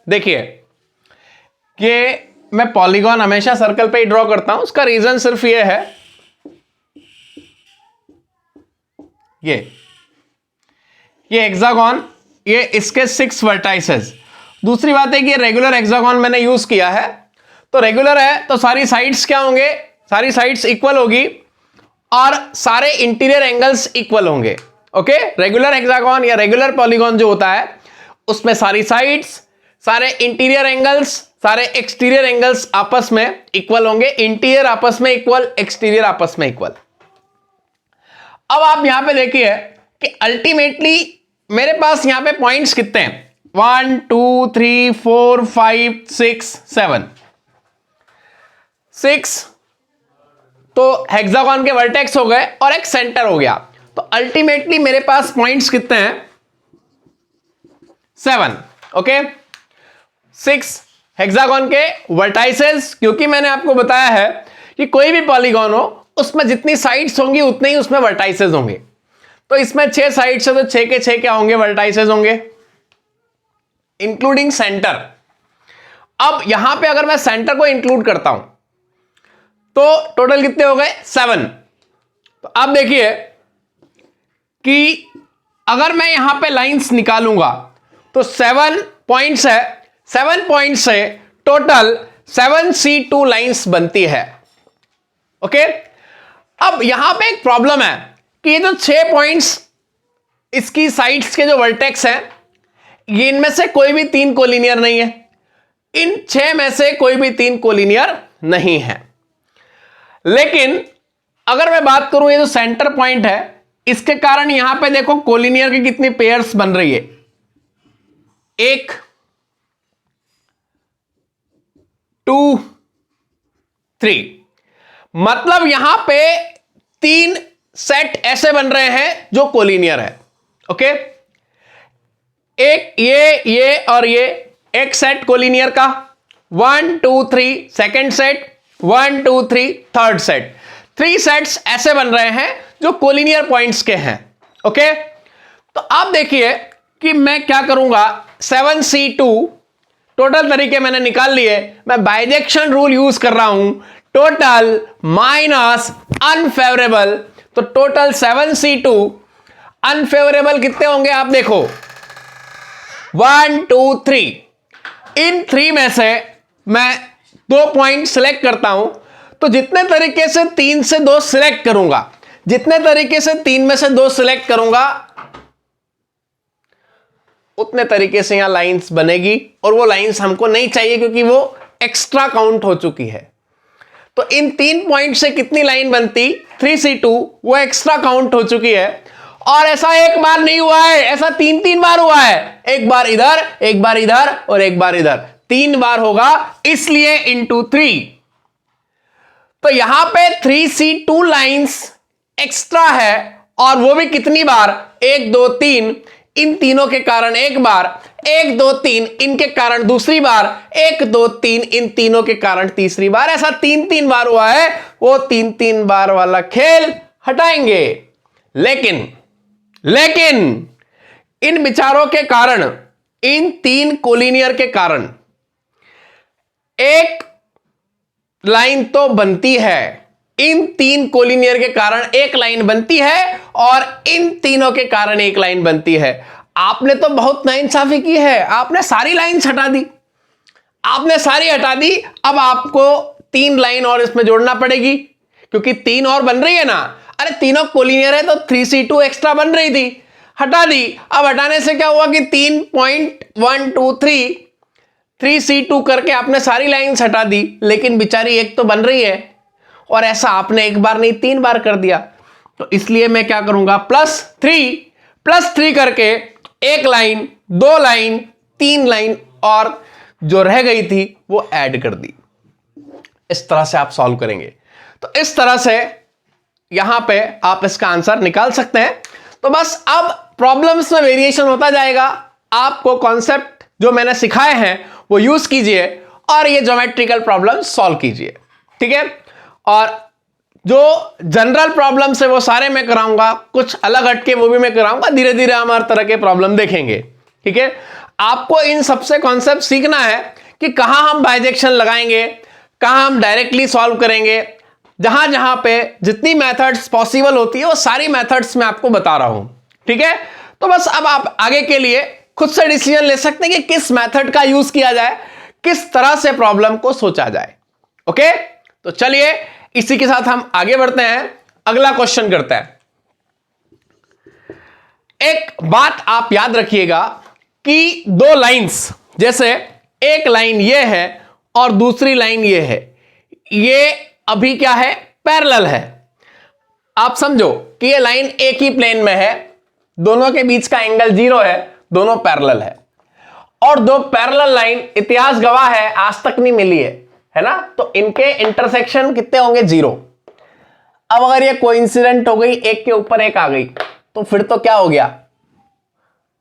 देखिए कि मैं पॉलीगॉन हमेशा सर्कल पे ही ड्रॉ करता हूं, उसका रीजन सिर्फ ये है, ये हेक्सागोन, ये इसके 6 वर्टाइसेस। दूसरी बात है कि रेगुलर हेक्सागोन मैंने यूज किया है, तो रेगुलर है तो सारी साइड्स क्या होंगे, सारी साइड्स इक्वल होगी और सारे इंटीरियर एंगल्स इक्वल होंगे। ओके, रेगुलर हेक्सागोन या रेगुलर पॉलीगॉन जो होता है उसमें सारी साइड्स, सारे इंटीरियर एंगल्स, सारे एक्सटीरियर एंगल्स आपस में इक्वल होंगे, इंटीरियर आपस में इक्वल, एक्सटीरियर आपस में इक्वल। अब आप यहां पे देखिए कि अल्टीमेटली मेरे पास यहां पे पॉइंट्स कितने हैं, 1 2 3 4 5 6 7, 6 तो हेक्सागोन के वर्टेक्स हो गए और एक सेंटर हो गया, तो अल्टीमेटली मेरे पास पॉइंट्स कितने हैं, 7। ओके, 6 हेक्सागोन के वर्टाइसेस, क्योंकि मैंने आपको बताया है कि कोई भी पॉलीगॉन हो उसमें जितनी साइड्स होंगी उतने ही उसमें वर्टाइसेस होंगे, तो इसमें 6 साइड्स है तो 6 के 6 क्या होंगे, वर्टाइसेस होंगे, इंक्लूडिंग सेंटर। अब यहां पे अगर मैं सेंटर को इंक्लूड करता हूं तो टोटल कितने हो गए, 7। तो अब देखिए कि अगर मैं यहां पे लाइंस निकालूंगा तो 7 पॉइंट्स है, 7 पॉइंट से टोटल 7C2 लाइंस बनती है। ओके, अब यहां पे एक प्रॉब्लम है कि ये जो 6 पॉइंट्स इसकी साइड्स के जो वर्टेक्स हैं, ये इनमें से कोई भी 3 कोलिनियर नहीं है, इन 6 में से कोई भी 3 कोलिनियर नहीं है। लेकिन अगर मैं बात करूं ये जो सेंटर पॉइंट है, इसके कारण यहां पे देखो कोलिनियर की कितनी पेयर्स बन रही है, 1 2 3, मतलब यहां पे 3 सेट ऐसे बन रहे हैं जो कोलिनियर है। ओके, एक ये और ये एक सेट कोलिनियर का, 1 2 3 second set, 1 2 3 third set, 3 sets ऐसे बन रहे हैं जो कोलिनियर पॉइंट्स के हैं। ओके, तो आप देखिए कि मैं क्या करूंगा, 7C2 टोटल तरीके मैंने निकाल लिए, मैं बाइजेक्शन रूल यूज कर रहा हूं, टोटल माइनस अनफेवरेबल, तो टोटल 7C2 अनफेवरेबल कितने होंगे आप देखो, 1 2 3, इन 3 में से मैं 2 पॉइंट सिलेक्ट करता हूं, तो जितने तरीके से 3 से 2 सिलेक्ट करूंगा, जितने तरीके से 3 में से 2 सिलेक्ट करूंगा उतने तरीके से यहां लाइंस बनेगी, और वो लाइंस हमको नहीं चाहिए क्योंकि वो एक्स्ट्रा काउंट हो चुकी है। तो इन 3 पॉइंट से कितनी लाइन बनती, 3C2, वो एक्स्ट्रा काउंट हो चुकी है। और ऐसा एक बार नहीं हुआ है, ऐसा 3 बार हुआ है, एक बार इधर, एक बार इधर और एक बार इधर, 3 बार होगा, इसलिए इंटू 3। तो यहां पे 3C2 लाइंस एक्स्ट्रा है, और वो भी कितनी बार, 1 2 3, इन तीनों के कारण एक बार, 1 2 3 इनके कारण दूसरी बार, 1 2 3 इन तीनों के कारण तीसरी बार, ऐसा 3 बार हुआ है। वो 3 बार वाला खेल हटाएंगे। लेकिन इन विचारों के कारण, इन 3 कोलिनियर के कारण एक लाइन तो बनती है, इन 3 कोलिनियर के कारण एक लाइन बनती है, और इन तीनों के कारण एक लाइन बनती है। आपने तो बहुत नाइंसाफी की है, आपने सारी लाइन्स हटा दी, आपने सारी हटा दी, अब आपको 3 लाइन और इसमें जोड़ना पड़ेगी, क्योंकि 3 और बन रही है ना। अरे तीनों कोलिनियर है तो 3C2 एक्स्ट्रा बन रही थी, हटा दी। अब हटाने से क्या हुआ कि 3.1 2 3 3C2 करके आपने सारी लाइन्स हटा दी, लेकिन बेचारी एक तो बन रही है, और ऐसा आपने एक बार नहीं 3 बार कर दिया। तो इसलिए मैं क्या करूंगा, +3 करके एक लाइन, 2 लाइन, 3 लाइन और जो रह गई थी वो ऐड कर दी। इस तरह से आप सॉल्व करेंगे। तो इस तरह से यहां पे आप इसका आंसर निकाल सकते हैं। तो बस अब प्रॉब्लम्स में वेरिएशन होता जाएगा, आपको कॉन्सेप्ट जो मैंने सिखाए हैं वो यूज कीजिए और ये ज्योमेट्रिकल प्रॉब्लम सॉल्व कीजिए, ठीक है। और जो जनरल प्रॉब्लम्स है वो सारे मैं कराऊंगा, कुछ अलग हटके वो भी मैं कराऊंगा। धीरे धीरे हम हर तरह के प्रॉब्लम देखेंगे, ठीक है। आपको इन सबसे कॉन्सेप्ट सीखना है कि कहां हम बाइजेक्शन लगाएंगे, कहां हम डायरेक्टली सॉल्व करेंगे। जहां जहां पे जितनी मेथड्स पॉसिबल होती है वो सारी मेथड्स मैं आपको बता रहा हूं, ठीक है। तो बस अब आप आगे के लिए खुद से डिसीजन ले सकते हैं कि किस मेथड का यूज किया जाए, किस तरह से प्रॉब्लम को सोचा जाए। ओके, तो चलिए इसी के साथ हम आगे बढ़ते हैं, अगला क्वेश्चन करते हैं। एक बात आप याद रखिएगा कि दो लाइंस, जैसे एक लाइन ये है और दूसरी लाइन ये है, ये अभी क्या है, पैरेलल है। आप समझो कि ये लाइन एक ही प्लेन में है, दोनों के बीच का एंगल 0 है, दोनों पैरेलल है। और दो पैरेलल लाइन इतिहास गवाह है आज तक नहीं मिली है ना, तो इनके इंटरसेक्शन कितने होंगे, 0। अब अगर ये कोइंसिडेंट हो गई, एक के ऊपर एक आ गई, तो फिर तो क्या हो गया,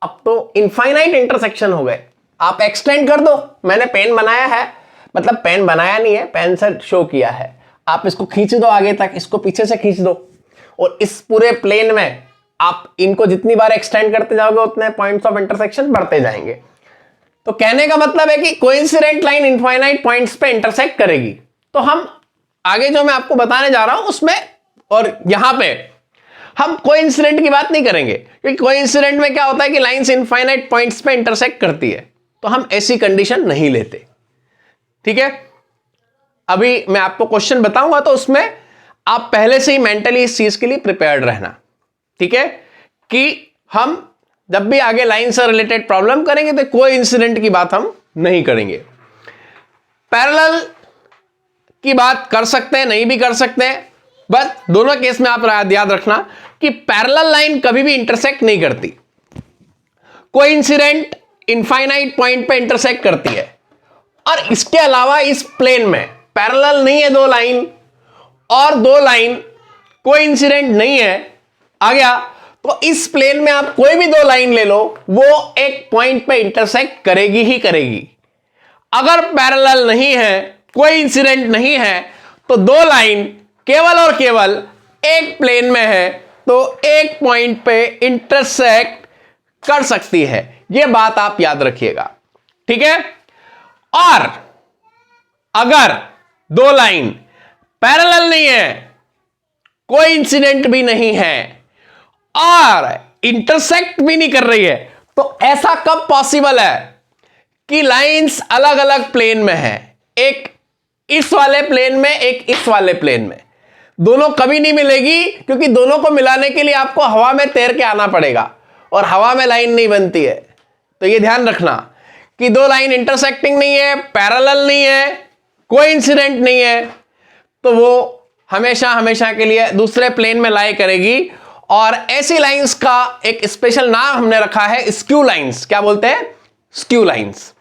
अब तो इनफाइनाइट इंटरसेक्शन हो गए। आप एक्सटेंड कर दो, मैंने पेन बनाया है, मतलब पेन बनाया नहीं है, पेन से शो किया है, आप इसको खींच दो आगे तक, इसको पीछे से खींच दो, और इस पूरे प्लेन में आप इनको जितनी बार एक्सटेंड करते जाओगे उतने पॉइंट्स ऑफ इंटरसेक्शन बढ़ते जाएंगे। तो कहने का मतलब है कि कोइंसिडेंट लाइन इनफाइनाइट पॉइंट्स पे इंटरसेक्ट करेगी। तो हम आगे जो मैं आपको बताने जा रहा हूं उसमें और यहां पे हम कोइंसिडेंट की बात नहीं करेंगे, क्योंकि कोइंसिडेंट में क्या होता है कि लाइंस इनफाइनाइट पॉइंट्स पे इंटरसेक्ट करती है, तो हम ऐसी कंडीशन नहीं लेते, ठीक है। अभी मैं आपको क्वेश्चन बताऊंगा तो उसमें आप पहले से ही मेंटली इस चीज के लिए प्रिपेयर्ड रहना, ठीक है, कि हम जब भी आगे लाइन से रिलेटेड प्रॉब्लम करेंगे तो कोई इंसिडेंट की बात हम नहीं करेंगे। पैरेलल की बात कर सकते हैं, नहीं भी कर सकते हैं, बस दोनों केस में आप याद रखना कि पैरेलल लाइन कभी भी इंटरसेक्ट नहीं करती, कोई इंसिडेंट इनफाइनाइट पॉइंट पे इंटरसेक्ट करती है। और इसके अलावा इस प्लेन में पैरेलल नहीं है दो लाइन, और दो लाइन कोई इंसिडेंट नहीं है, आ गया, तो इस प्लेन में आप कोई भी दो लाइन ले लो, वो एक पॉइंट पे इंटरसेक्ट करेगी ही करेगी। अगर पैरेलल नहीं है, कोई इंसिडेंट नहीं है, तो दो लाइन केवल और केवल एक प्लेन में है, तो एक पॉइंट पे इंटरसेक्ट कर सकती है। यह बात आप याद रखिएगा, ठीक है। और अगर दो लाइन पैरेलल नहीं है, कोई इंसिडेंट भी नहीं है और इंटरसेक्ट भी नहीं कर रही है, तो ऐसा कब पॉसिबल है कि लाइंस अलग अलग प्लेन में है, एक इस वाले प्लेन में, एक इस वाले प्लेन में, दोनों कभी नहीं मिलेगी, क्योंकि दोनों को मिलाने के लिए आपको हवा में तैर के आना पड़ेगा और हवा में लाइन नहीं बनती है। तो यह ध्यान रखना कि दो लाइन इंटरसेक्टिंग नहीं है, पैरेलल नहीं है, कोई इंसिडेंट नहीं है, तो वो हमेशा हमेशा के लिए दूसरे प्लेन में लाई करेगी। और ऐसी लाइंस का एक स्पेशल नाम हमने रखा है स्क्यू लाइंस। क्या बोलते हैं? Skew lines.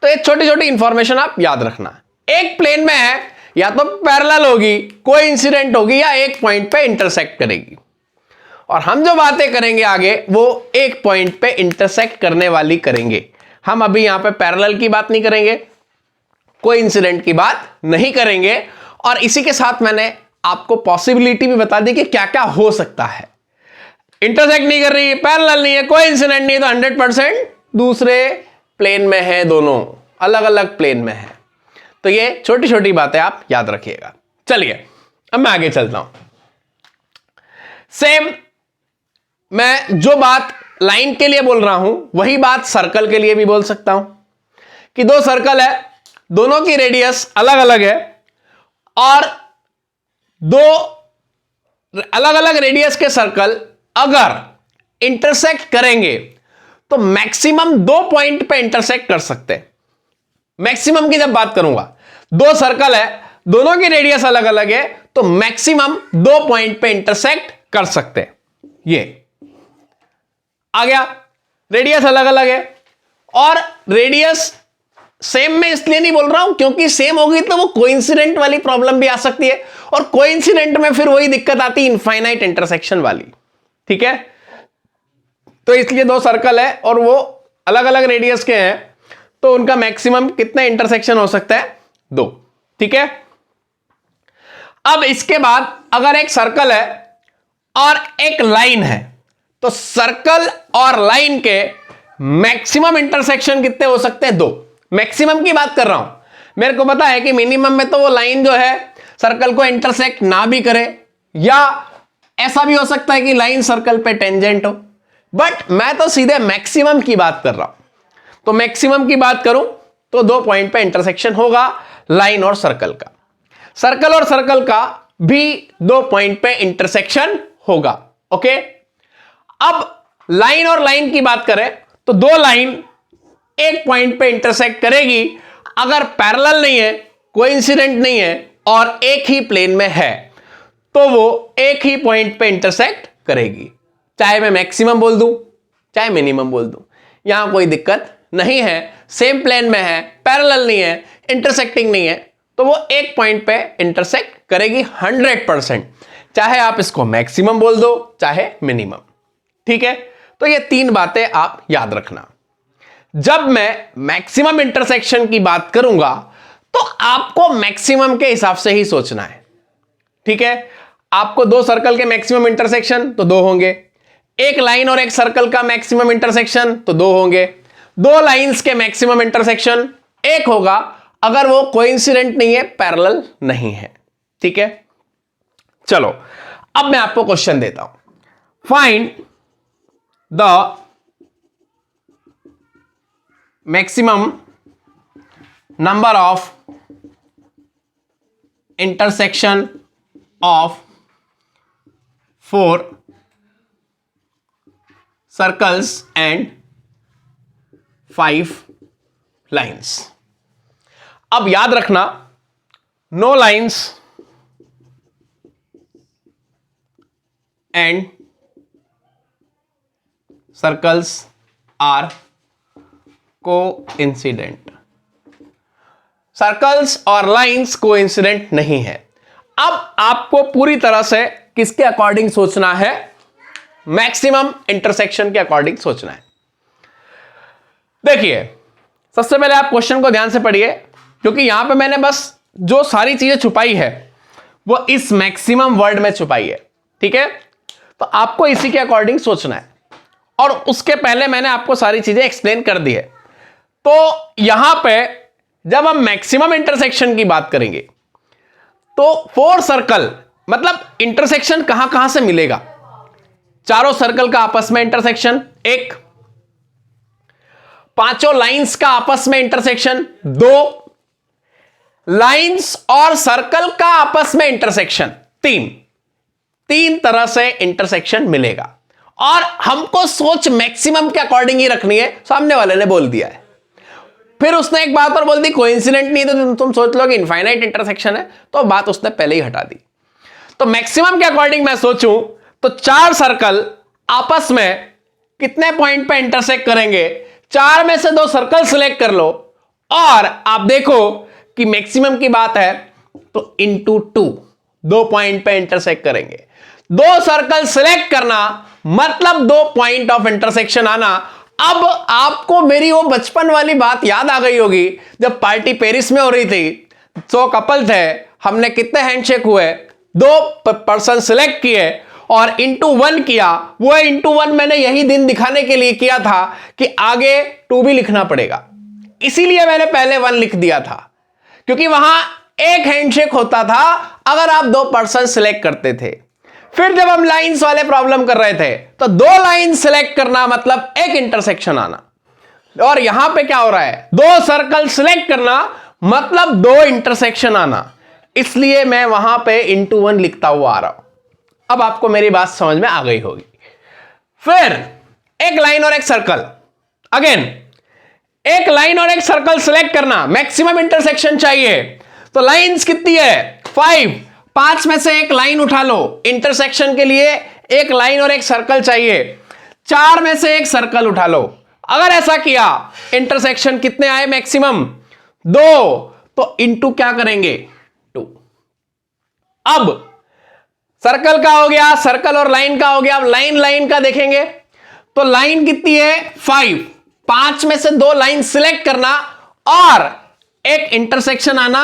तो ये छोटी छोटी इंफॉर्मेशन आप याद रखना, एक प्लेन में है, या तो पैरेलल होगी, कोई इंसिडेंट होगी, या एक पॉइंट पे इंटरसेक्ट करेगी। और हम जो बातें करेंगे आगे वो एक पॉइंट पे इंटरसेक्ट करने वाली करेंगे। हम अभी यहां पे पैरेलल की बात नहीं करेंगे, कोई इंसिडेंट की बात नहीं करेंगे। और इसी के साथ मैंने आपको पॉसिबिलिटी भी बता दी कि क्या क्या हो सकता है। इंटरसेक्ट नहीं कर रही है, पैरेलल नहीं है, कोई इंसिडेंट नहीं है, तो 100% दूसरे प्लेन में है, दोनों अलग अलग प्लेन में है। तो ये छोटी छोटी बातें आप याद रखिएगा। चलिए अब मैं आगे चलता हूं। सेम मैं जो बात लाइन के लिए बोल रहा हूं वही बात सर्कल के लिए भी बोल सकता हूं कि दो सर्कल है, दोनों की रेडियस अलग अलग है, और दो अलग अलग रेडियस के सर्कल अगर इंटरसेक्ट करेंगे तो मैक्सिमम दो पॉइंट पे इंटरसेक्ट कर सकते हैं। मैक्सिमम की जब बात करूंगा, दो सर्कल है, दोनों की रेडियस अलग अलग है, तो मैक्सिमम दो पॉइंट पे इंटरसेक्ट कर सकते हैं। ये आ गया, रेडियस अलग अलग है। और रेडियस सेम में इसलिए नहीं बोल रहा हूं क्योंकि सेम होगी तो वो कोइंसिडेंट वाली प्रॉब्लम भी आ सकती है, और कोइंसिडेंट में फिर वही दिक्कत आती है इनफाइनाइट इंटरसेक्शन वाली, ठीक है। तो इसलिए दो सर्कल है और वो अलग अलग रेडियस के हैं, तो उनका मैक्सिमम कितना इंटरसेक्शन हो सकता है? दो, ठीक है। अब इसके बाद अगर एक सर्कल है और एक लाइन है, तो सर्कल और लाइन के मैक्सिमम इंटरसेक्शन कितने हो सकते हैं? 2। मैक्सिमम की बात कर रहा हूं। मेरे को पता है कि मिनिमम में तो वो लाइन जो है सर्कल को इंटरसेक्ट ना भी करे, या ऐसा भी हो सकता है कि लाइन सर्कल पे टेंजेंट हो, बट मैं तो सीधे मैक्सिमम की बात कर रहा हूं। तो मैक्सिमम की बात करूं तो 2 पॉइंट पे इंटरसेक्शन होगा, लाइन और सर्कल का। सर्कल और सर्कल का भी 2 पॉइंट पे इंटरसेक्शन होगा। ओके, अब लाइन और लाइन की बात करें तो 2 लाइन एक पॉइंट पे इंटरसेक्ट करेगी अगर पैरेलल नहीं है, कोइंसिडेंट नहीं है और एक ही प्लेन में है, तो वो एक ही पॉइंट पे इंटरसेक्ट करेगी। चाहे मैं मैक्सिमम बोल दूं चाहे मिनिमम बोल दूं, यहां कोई दिक्कत नहीं है। सेम प्लेन में है, पैरेलल नहीं है, इंटरसेक्टिंग नहीं है, तो वो एक पॉइंट पे इंटरसेक्ट करेगी 100%, चाहे आप इसको मैक्सिमम बोल दो चाहे मिनिमम। ठीक है, तो ये 3 बातें आप याद रखना। जब मैं मैक्सिमम इंटरसेक्शन की बात करूंगा तो आपको मैक्सिमम के हिसाब से ही सोचना है। ठीक है, आपको 2 सर्कल के मैक्सिमम इंटरसेक्शन तो 2 होंगे, एक लाइन और एक सर्कल का मैक्सिमम इंटरसेक्शन तो 2 होंगे, 2 लाइंस के मैक्सिमम इंटरसेक्शन 1 होगा अगर वो कोइंसिडेंट नहीं है, पैरेलल नहीं है। ठीक है, चलो अब मैं आपको क्वेश्चन देता हूं। Find the maximum number of intersection of 4 circles and 5 lines. अब याद रखना, no lines and circles are coincident. Circles और लाइंस कोइंसिडेंट नहीं है। अब आपको पूरी तरह से किसके अकॉर्डिंग सोचना है? मैक्सिमम इंटरसेक्शन के अकॉर्डिंग सोचना है। देखिए, सबसे पहले आप क्वेश्चन को ध्यान से पढ़िए, क्योंकि यहां पे मैंने बस जो सारी चीजें छुपाई है वो इस मैक्सिमम वर्ड में छुपाई है। ठीक है, तो आपको इसी के अकॉर्डिंग सोचना है, और उसके पहले मैंने आपको सारी चीजें एक्सप्लेन कर दी है। तो यहां पे जब हम मैक्सिमम इंटरसेक्शन की बात करेंगे तो 4 सर्कल मतलब इंटरसेक्शन कहां कहां से मिलेगा? चारों सर्कल का आपस में इंटरसेक्शन 1, 5 लाइंस का आपस में इंटरसेक्शन 2, लाइंस और सर्कल का आपस में इंटरसेक्शन 3 तरह से इंटरसेक्शन मिलेगा। और हमको सोच मैक्सिमम के अकॉर्डिंग ही रखनी है, सामने वाले ने बोल दिया है। फिर उसने एक बात और बोल दी, कोइंसिडेंट नहीं, तो तुम सोच लो कि इनफाइनाइट इंटरसेक्शन है, तो बात उसने पहले ही हटा दी। तो मैक्सिमम के अकॉर्डिंग मैं सोचूं तो 4 सर्कल आपस में कितने पॉइंट पे इंटरसेक्ट करेंगे? 4 में से 2 सर्कल सिलेक्ट कर लो, और आप देखो कि मैक्सिमम की बात है तो इंटू 2 पॉइंट पे इंटरसेक्ट करेंगे। 2 सर्कल सिलेक्ट करना मतलब 2 पॉइंट ऑफ इंटरसेक्शन आना। अब आपको मेरी वो बचपन वाली बात याद आ गई होगी, जब पार्टी पेरिस में हो रही थी, 100 कपल थे, हमने कितने हैंडशेक हुए? 2 पर्सन सिलेक्ट किए और इंटू 1 किया। वो इंटू 1 मैंने यही दिन दिखाने के लिए किया था कि आगे 2 भी लिखना पड़ेगा, इसीलिए मैंने पहले 1 लिख दिया था, क्योंकि वहां एक हैंडशेक होता था अगर आप 2 पर्सन सिलेक्ट करते थे। फिर जब हम लाइंस वाले प्रॉब्लम कर रहे थे तो 2 लाइन सिलेक्ट करना मतलब एक इंटरसेक्शन आना, और यहां पे क्या हो रहा है? 2 सर्कल सिलेक्ट करना मतलब 2 इंटरसेक्शन आना, इसलिए मैं वहां पे इंटू 1 लिखता हुआ आ रहा हूं। अब आपको मेरी बात समझ में आ गई होगी। फिर एक लाइन और एक सर्कल, अगेन एक लाइन और एक सर्कल सिलेक्ट करना, मैक्सिमम इंटरसेक्शन चाहिए। तो लाइंस कितनी है? 5 में से एक लाइन उठा लो, इंटरसेक्शन के लिए एक लाइन और एक सर्कल चाहिए। 4 में से एक सर्कल उठा लो। अगर ऐसा किया, इंटरसेक्शन कितने आए? मैक्सिमम 2, तो इंटू क्या करेंगे? 2। अब सर्कल का हो गया, सर्कल और लाइन का हो गया। अब लाइन का देखेंगे तो लाइन कितनी है? 5 में से 2 लाइन सिलेक्ट करना और एक इंटरसेक्शन आना,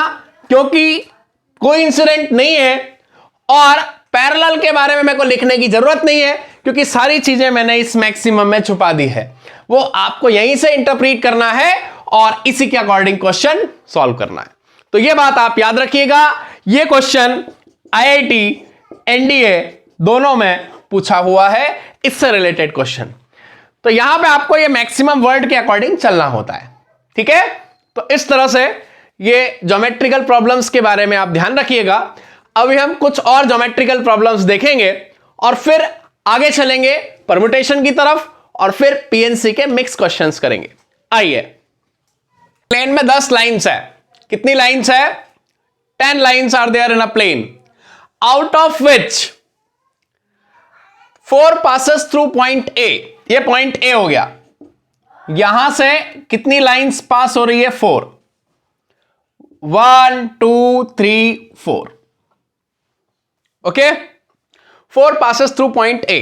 क्योंकि कोइंसिडेंट नहीं है और पैरेलल के बारे में मेरे को लिखने की जरूरत नहीं है, क्योंकि सारी चीजें मैंने इस मैक्सिमम में छुपा दी है। वो आपको यहीं से इंटरप्रीट करना है और इसी के अकॉर्डिंग क्वेश्चन सॉल्व करना है। तो ये बात आप याद रखिएगा, ये क्वेश्चन आईआईटी एनडीए दोनों में पूछा हुआ है, इससे रिलेटेड क्वेश्चन। तो यहां पे आपको ये मैक्सिमम वर्ड के अकॉर्डिंग चलना होता है, ठीक है। तो इस तरह से ये ज्योमेट्रिकल प्रॉब्लम्स के बारे में आप ध्यान रखिएगा। अभी हम कुछ और ज्योमेट्रिकल प्रॉब्लम्स देखेंगे और फिर आगे चलेंगे परम्यूटेशन की तरफ और फिर पीएनसी के मिक्स क्वेश्चंस करेंगे। आइए, प्लेन में 10 लाइंस है। कितनी लाइंस है? 10 lines are there in a plane, out of which 4 passes through point A. ये पॉइंट ए हो गया, यहां से कितनी लाइंस पास हो रही है? 4। 1 2 3 4। Okay, 4 passes through point A,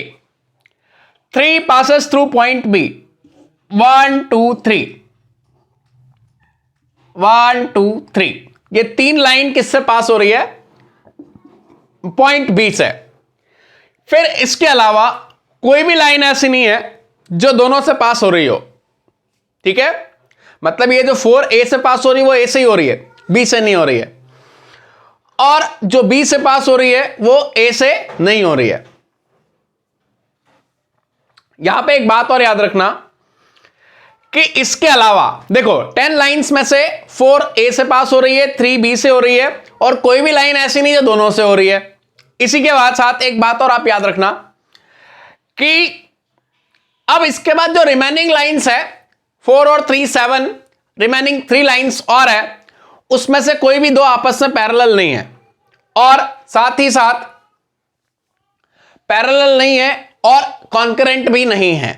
3 passes through point B. 1 2 3 1 2 3। ये 3 लाइन किससे पास हो रही है? पॉइंट बी से। फिर इसके अलावा कोई भी लाइन ऐसी नहीं है जो दोनों से पास हो रही हो, ठीक है। मतलब ये जो 4 ए से पास हो रही है वो ए से ही हो रही है, बी से नहीं हो रही है, और जो बी से पास हो रही है वो ए से नहीं हो रही है। यहां पे एक बात और याद रखना कि इसके अलावा देखो 10 लाइंस में से 4 ए से पास हो रही है, 3 बी से हो रही है, और कोई भी लाइन ऐसी नहीं जो दोनों से हो रही है। इसी के बाद साथ एक बात और आप याद रखना कि अब इसके बाद जो रिमेनिंग लाइंस है 4 और 3 7, रिमेनिंग 3 लाइंस और है, उसमें से कोई भी दो आपस में पैरेलल नहीं है, और साथ ही साथ पैरेलल नहीं है और कॉन्करेंट भी नहीं है।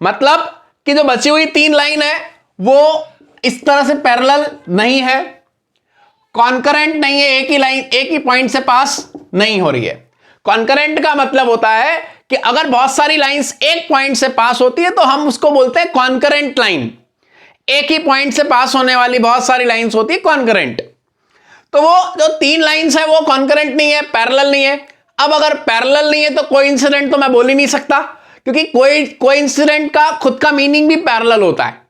मतलब कि जो बची हुई 3 लाइन है वो इस तरह से पैरेलल नहीं है, कॉन्करेंट नहीं है, एक ही लाइन एक ही पॉइंट से पास नहीं हो रही है। कॉन्करेंट का मतलब होता है कि अगर बहुत सारी लाइंस एक पॉइंट से पास होती है तो हम उसको बोलते हैं कॉन्करेंट लाइन। एक ही पॉइंट से पास होने वाली बहुत सारी लाइंस होती है कॉन्करेंट। तो वो जो 3 लाइंस है वो कॉन्करेंट नहीं है, पैरेलल नहीं है। अब अगर पैरेलल नहीं है तो कोइंसिडेंट तो मैं बोल ही नहीं सकता, क्योंकि कोइंसिडेंट का खुद का मीनिंग भी पैरेलल होता है।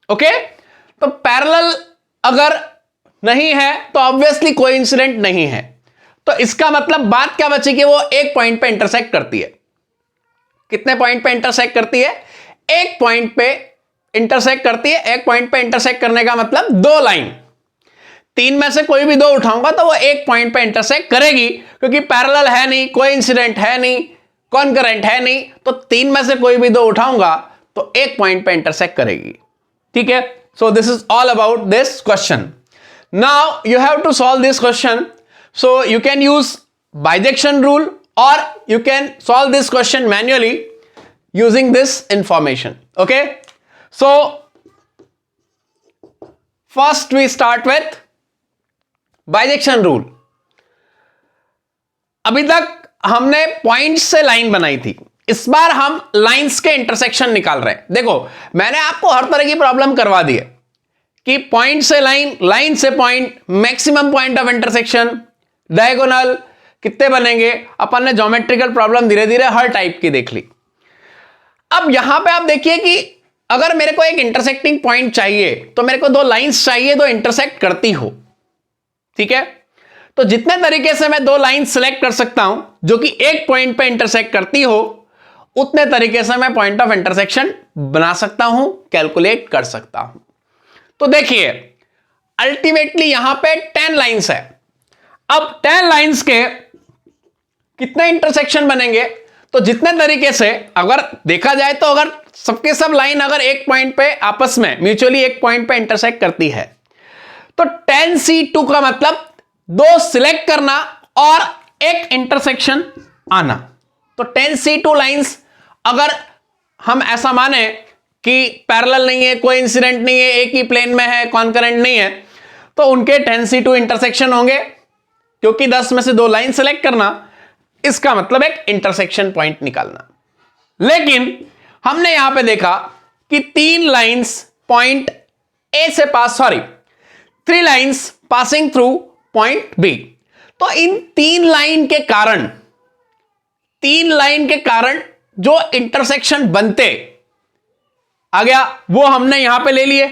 ओके, तो पैरेलल अगर नहीं है तो ऑब्वियसली कोइंसिडेंट नहीं है। तो इसका मतलब बात क्या बची कि वो एक पॉइंट पे इंटरसेक्ट करती है। कितने पॉइंट पे इंटरसेक्ट करती है? एक पॉइंट पे इंटरसेक्ट करती है। एक पॉइंट पे इंटरसेक्ट करने का मतलब 2 लाइन, 3 में से कोई भी 2 उठाऊंगा तो वो एक पॉइंट पे इंटरसेक्ट करेगी, क्योंकि पैरेलल है नहीं, कोइंसिडेंट है नहीं, कॉन्करेंट है नहीं, तो 3 में से कोई भी 2 उठाऊंगा तो एक पॉइंट पे इंटरसेक्ट करेगी। ठीक है, so this is all about this question. Now you have to solve this question, so you can use bijection rule or you can solve this question manually using this information. Okay, so first we start with bijection rule. अभी तक हमने points से line बनाई थी, इस बार हम lines के intersection निकाल रहे हैं। देखो मैंने आपको हर तरह की प्रॉब्लम करवा दी है कि पॉइंट से लाइन, लाइन से point, maximum point of intersection, diagonal कितने बनेंगे। अपन ने ज्योमेट्रिकल प्रॉब्लम धीरे धीरे हर टाइप की देख ली। अब यहां पे आप देखिए कि अगर मेरे को एक इंटरसेक्टिंग पॉइंट चाहिए तो मेरे को 2 लाइंस चाहिए जो इंटरसेक्ट करती हो। ठीक है, तो जितने तरीके से मैं 2 लाइन सिलेक्ट कर सकता हूं जो कि एक पॉइंट पे इंटरसेक्ट करती हो, उतने तरीके से मैं पॉइंट ऑफ इंटरसेक्शन बना सकता हूं, कैलकुलेट कर सकता हूं। तो देखिए अल्टीमेटली यहां पे 10 लाइंस है। अब 10 लाइंस के कितने इंटरसेक्शन बनेंगे? तो जितने तरीके से अगर देखा जाए तो अगर सबके सब लाइन अगर एक पॉइंट पे आपस में म्यूचुअली एक पॉइंट पे इंटरसेक्ट करती है तो 10C2 का मतलब 2 सिलेक्ट करना और एक इंटरसेक्शन आना। तो 10C2 लाइंस अगर हम ऐसा माने कि पैरेलल नहीं है, कोइंसिडेंट नहीं है, एक ही प्लेन में है, कॉन्करेंट नहीं है, तो उनके 10C2 इंटरसेक्शन होंगे, क्योंकि 10 में से 2 लाइन सिलेक्ट करना, इसका मतलब एक इंटरसेक्शन पॉइंट निकालना। लेकिन हमने यहां पे देखा कि 3 लाइंस पॉइंट ए से पास, 3 lines passing through point B. तो इन 3 लाइन के कारण जो इंटरसेक्शन बनते आ गया, वो हमने यहां पे ले लिए।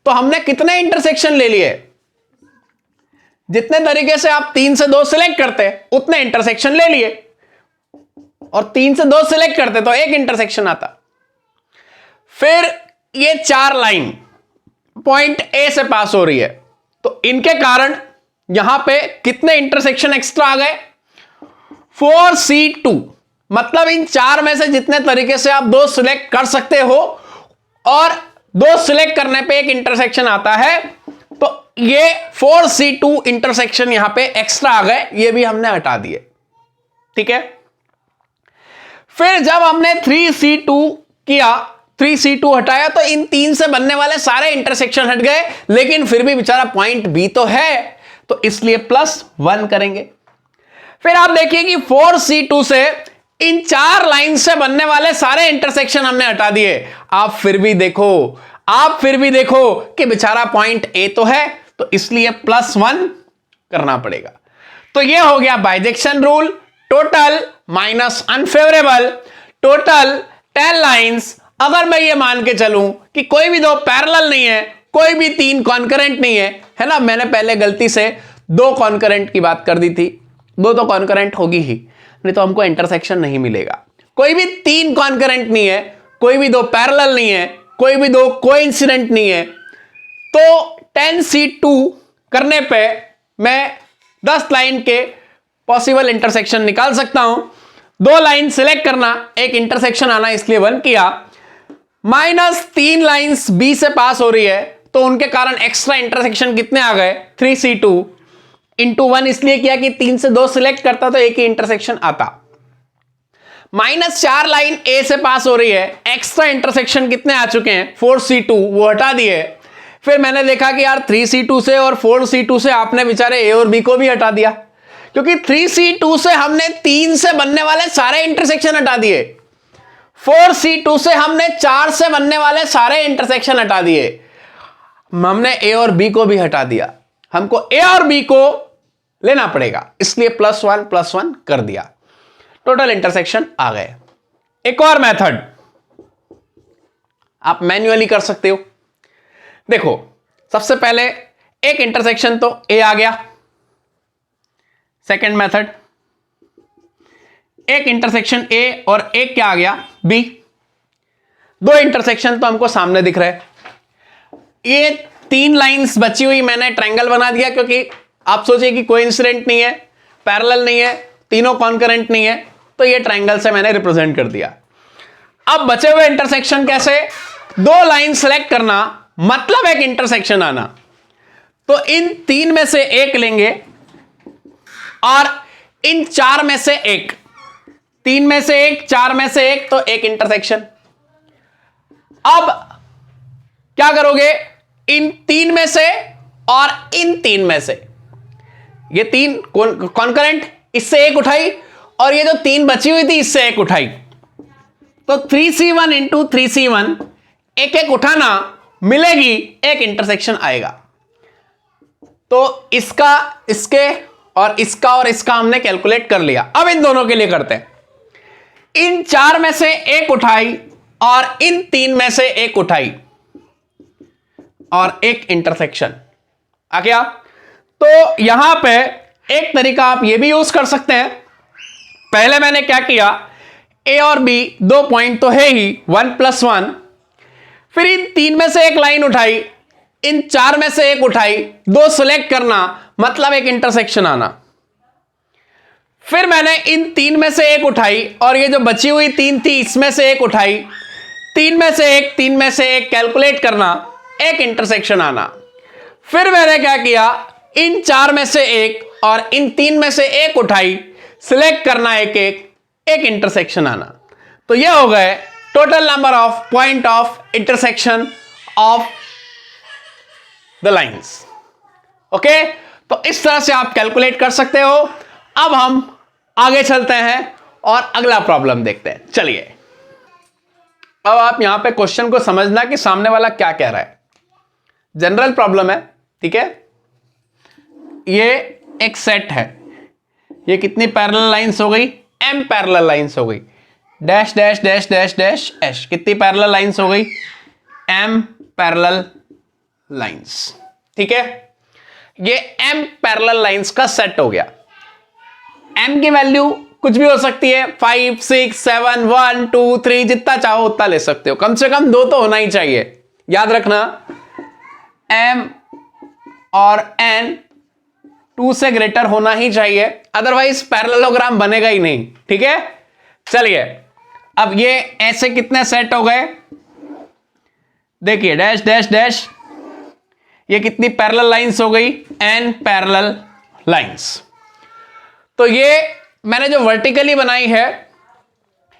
तो हमने कितने इंटरसेक्शन ले लिए? जितने तरीके से आप 3 से 2 सिलेक्ट करते उतने इंटरसेक्शन ले लिए, और 3 से 2 सिलेक्ट करते तो एक इंटरसेक्शन आता। फिर ये 4 लाइन पॉइंट ए से पास हो रही है, तो इनके कारण यहां पे कितने इंटरसेक्शन एक्स्ट्रा आ गए? 4C2। मतलब इन 4 में से जितने तरीके से आप 2 सिलेक्ट कर सकते हो, और 2 सिलेक्ट करने पे एक इंटरसेक्शन आता है, तो ये 4C2 इंटरसेक्शन यहां पे एक्स्ट्रा आ गए, ये भी हमने हटा दिए। ठीक है। फिर जब हमने 3C2 किया, 3C2 हटाया, तो इन 3 से बनने वाले सारे इंटरसेक्शन हट गए, लेकिन फिर भी बेचारा पॉइंट बी तो है, तो इसलिए +1 करेंगे। फिर आप देखिए कि 4C2 से इन 4 लाइन से बनने वाले सारे इंटरसेक्शन हमने हटा दिए। आप फिर भी देखो कि बेचारा पॉइंट ए तो है, तो इसलिए +1 करना पड़ेगा। तो ये हो गया bijection rule. Total minus unfavourable, total 10 lines. अगर मैं ये मान के चलूं कि कोई भी 2 पैरेलल नहीं है, कोई भी 3 कॉन्करेंट नहीं है ना, मैंने पहले गलती से 2 कॉन्करेंट की बात कर दी थी, 2 तो कॉन्करेंट होगी ही, नहीं तो हमको इंटरसेक्शन नहीं मिलेगा। कोई भी 3 कॉन्करेंट नहीं है, कोई भी 2 पैरेलल नहीं है, कोई भी 2 कोइंसिडेंट नहीं है, तो 10C2 करने पे मैं 10 लाइन के पॉसिबल इंटरसेक्शन निकाल सकता हूं। 2 लाइन सिलेक्ट करना, एक इंटरसेक्शन आना, इसलिए 1 किया। -3 लाइंस बी से पास हो रही है, तो उनके कारण एक्स्ट्रा इंटरसेक्शन कितने आ गए? 3C2 इंटू 1 इसलिए किया कि 3 से 2 सिलेक्ट करता तो एक ही इंटरसेक्शन आता। -4 लाइन ए से पास हो रही है, एक्स्ट्रा इंटरसेक्शन कितने आ चुके हैं? 4C2, वो हटा दिए। फिर मैंने देखा कि यार 3C2 से और 4C2 से आपने बेचारे ए और बी को भी हटा दिया, क्योंकि 3C2 से हमने 3 से बनने वाले सारे इंटरसेक्शन हटा दिए, 4C2 से हमने 4 से बनने वाले सारे इंटरसेक्शन हटा दिए, हमने ए और बी को भी हटा दिया। हमको ए और बी को लेना पड़ेगा, इसलिए +1 कर दिया। टोटल इंटरसेक्शन आ गए। एक और मेथड आप मैन्युअली कर सकते हो। देखो, सबसे पहले एक इंटरसेक्शन तो ए आ गया। सेकंड मेथड, एक इंटरसेक्शन ए और एक क्या आ गया? बी। 2 इंटरसेक्शन तो हमको सामने दिख रहे हैं। ये 3 लाइंस बची हुई मैंने ट्रायंगल बना दिया, क्योंकि आप सोचिए कि कोइंसिडेंट नहीं है, पैरेलल नहीं है, तीनों कॉन्करेंट नहीं है, तो ये ट्रायंगल से मैंने रिप्रेजेंट कर दिया। अब बचे हुए इंटरसेक्शन कैसे? 2 लाइन सेलेक्ट करना, मतलब एक इंटरसेक्शन आना। तो इन 3 में से एक लेंगे और इन 4 में से एक, 3 में से एक, 4 में से एक, तो एक इंटरसेक्शन। अब क्या करोगे? इन 3 में से और इन 3 में से, ये 3 कॉन्करेंट, इससे एक उठाई, और ये जो 3 बची हुई थी इससे एक उठाई, तो 3C1 इंटू 3C1, एक एक उठाना, मिलेगी, एक इंटरसेक्शन आएगा। तो इसका, इसके और इसका हमने कैलकुलेट कर लिया। अब इन दोनों के लिए करते हैं। इन 4 में से एक उठाई और इन 3 में से एक उठाई, और एक इंटरसेक्शन आ गया। तो यहां पे एक तरीका आप ये भी यूज कर सकते हैं। पहले मैंने क्या किया, ए और बी 2 पॉइंट तो है ही, 1 + 1। फिर इन 3 में से एक लाइन उठाई, इन 4 में से एक उठाई, 2 सिलेक्ट करना, मतलब एक इंटरसेक्शन आना। फिर मैंने इन 3 में से एक उठाई, और ये जो बची हुई 3 थी इसमें से एक उठाई, 3 में से एक, 3 में से एक कैलकुलेट करना, एक इंटरसेक्शन आना। फिर मैंने क्या किया, इन 4 में से एक और इन 3 में से एक उठाई, सिलेक्ट करना एक एक इंटरसेक्शन आना। तो ये हो गए total number of point of intersection of the lines. Okay, तो इस तरह से आप कैलकुलेट कर सकते हो। अब हम आगे चलते हैं और अगला प्रॉब्लम देखते हैं। चलिए, अब आप यहां पे क्वेश्चन को समझना कि सामने वाला क्या कह रहा है। जनरल प्रॉब्लम है, ठीक है। ये एक सेट है, ये कितनी पैरेलल लाइंस हो गई? m पैरेलल लाइंस हो गई, dash dash dash dash dash एश, कितनी पैरेलल लाइंस हो गई? m parallel lines. ठीक है, ये m पैरेलल लाइंस का सेट हो गया। m की वैल्यू कुछ भी हो सकती है, 5, 6, 7, 1, 2, 3, जितना चाहो उतना ले सकते हो, कम से कम 2 तो होना ही चाहिए। याद रखना m और n 2 से ग्रेटर होना ही चाहिए, अदरवाइज पैरेललोग्राम बनेगा ही नहीं। ठीक है, चलिए अब ये ऐसे कितने सेट हो गए, देखिए डैश डैश डैश, ये कितनी पैरेलल लाइंस हो गई, n पैरेलल लाइंस। तो ये मैंने जो वर्टिकली बनाई है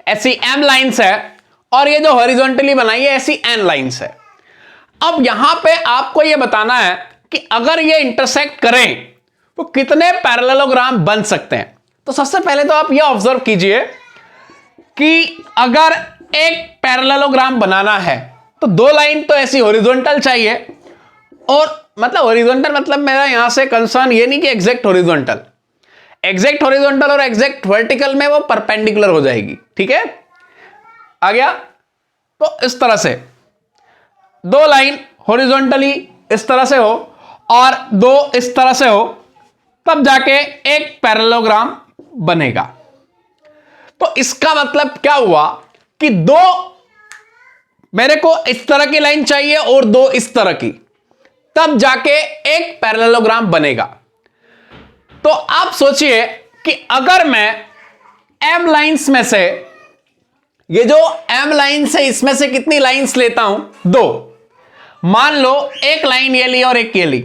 ऐसी m लाइंस है, और ये जो हॉरिजॉन्टली बनाई है ऐसी n लाइंस है। अब यहां पे आपको ये बताना है कि अगर ये इंटरसेक्ट करें तो कितने पैरेललोग्राम बन सकते हैं। तो सबसे पहले तो आप ये ऑब्जर्व कीजिए कि अगर एक पैरेललोग्राम बनाना है तो 2 लाइन तो ऐसी हॉरिजॉन्टल चाहिए, और मतलब हॉरिजॉन्टल मतलब मेरा यहां से कंसर्न ये नहीं कि एग्जैक्ट हॉरिजॉन्टल, एग्जैक्ट हॉरिजॉन्टल और एग्जैक्ट वर्टिकल में वो परपेंडिकुलर हो जाएगी। ठीक है, आ गया। तो इस तरह से 2 लाइन हॉरिजॉन्टली इस तरह से हो और 2 इस तरह से हो, तब जाके एक पैरेललोग्राम बनेगा। तो इसका मतलब क्या हुआ कि 2 मेरे को इस तरह की लाइन चाहिए और 2 इस तरह की, तब जाके एक पैरेललोग्राम बनेगा। तो आप सोचिए कि अगर मैं m लाइंस में से, ये जो m लाइंस है इसमें से कितनी लाइंस लेता हूं, 2। मान लो एक लाइन ये ली और एक ये ली,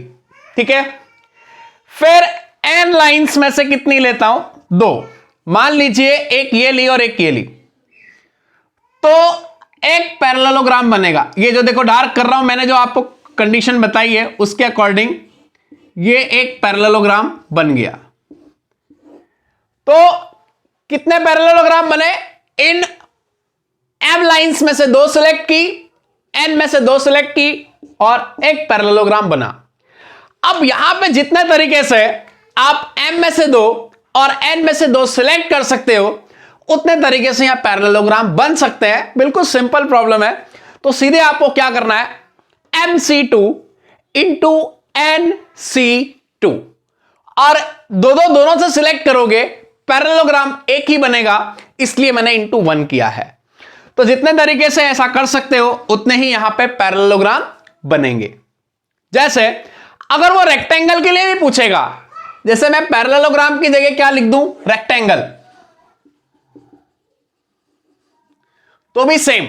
ठीक है। फिर n लाइंस में से कितनी लेता हूं, 2। मान लीजिए एक ये ली और एक ये ली, तो एक पैरेललोग्राम बनेगा। ये जो देखो डार्क कर रहा हूं मैंने, जो आपको कंडीशन बताई है उसके अकॉर्डिंग ये एक पैरेललोग्राम बन गया। तो कितने पैरेललोग्राम बने, इन m लाइंस में से 2 सिलेक्ट की, n में से 2 सिलेक्ट की और एक पैरेललोग्राम बना। अब यहां पे जितने तरीके से आप m में से 2 और n में से 2 सिलेक्ट कर सकते हो, उतने तरीके से यहां पैरेललोग्राम बन सकते हैं। बिल्कुल सिंपल प्रॉब्लम है। तो सीधे आपको क्या करना है, MC2 इंटू NC2, और दोनों से सिलेक्ट करोगे पैरेललोग्राम एक ही बनेगा, इसलिए मैंने इंटू 1 किया है। तो जितने तरीके से ऐसा कर सकते हो उतने ही यहां पे पैरेललोग्राम बनेंगे। जैसे अगर वो रेक्टेंगल के लिए भी पूछेगा, जैसे मैं पैरेललोग्राम की जगह क्या लिख दूं, रेक्टेंगल, तो भी सेम,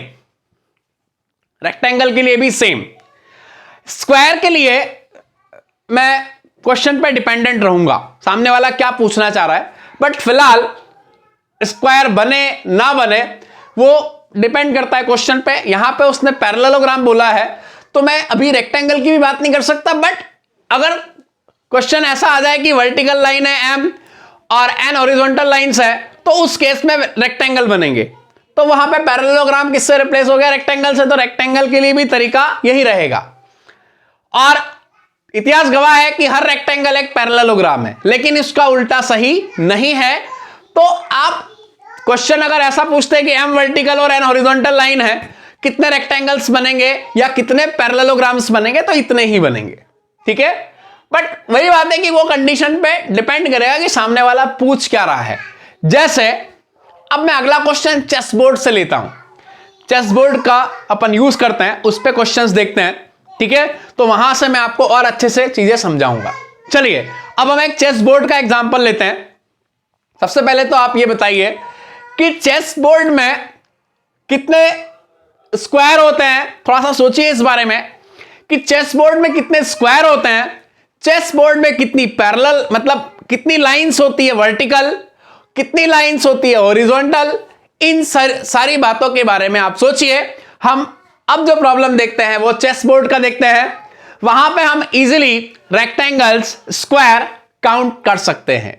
रेक्टेंगल के लिए भी सेम। स्क्वायर के लिए मैं क्वेश्चन पे डिपेंडेंट रहूंगा, सामने वाला क्या पूछना चाह रहा है, बट फिलहाल स्क्वायर बने ना बने वो डिपेंड करता है क्वेश्चन पे। यहां पे उसने पैरेललोग्राम बोला है तो मैं अभी रेक्टेंगल की भी बात नहीं कर सकता, बट अगर क्वेश्चन ऐसा आ जाए कि वर्टिकल लाइन है m और n हॉरिजॉन्टल लाइंस है, तो उस केस में रेक्टेंगल बनेंगे। तो वहां पे पैरेललोग्राम किससे रिप्लेस हो गया, रेक्टेंगल से। तो रेक्टेंगल के लिए भी तरीका यही रहेगा। और इतिहास गवाह है कि हर रेक्टेंगल एक पैरेललोग्राम है, लेकिन इसका उल्टा सही नहीं है। तो आप क्वेश्चन अगर ऐसा पूछते हैं कि m वर्टिकल और n हॉरिजॉन्टल लाइन है, कितने रेक्टेंगल्स बनेंगे या कितने पैरेललोग्राम्स बनेंगे, तो इतने ही बनेंगे। ठीक है, बट वही बात है कि वो कंडीशन पे डिपेंड करेगा कि सामने वाला पूछ क्या रहा है। जैसे अब मैं अगला क्वेश्चन चेस बोर्ड से लेता हूं, चेस बोर्ड का अपन यूज करते हैं, उस पे क्वेश्चंस देखते हैं। ठीक है, तो वहां से मैं आपको और अच्छे से चीजें समझाऊंगा। चलिए अब हम एक चेस बोर्ड का एग्जांपल लेते हैं। सबसे पहले तो आप ये बताइए कि चेस बोर्ड में कितने स्क्वायर होते हैं। थोड़ा सा सोचिए इस बारे में कि चेस बोर्ड में कितने स्क्वायर होते हैं, चेस बोर्ड में कितनी पैरेलल मतलब कितनी लाइंस होती है वर्टिकल, कितनी लाइंस होती है हॉरिजॉन्टल। इन सारी बातों के बारे में आप सोचिए। हम अब जो प्रॉब्लम देखते हैं वो चेस बोर्ड का देखते हैं। वहां पे हम इजीली रेक्टेंगल्स, स्क्वायर काउंट कर सकते हैं।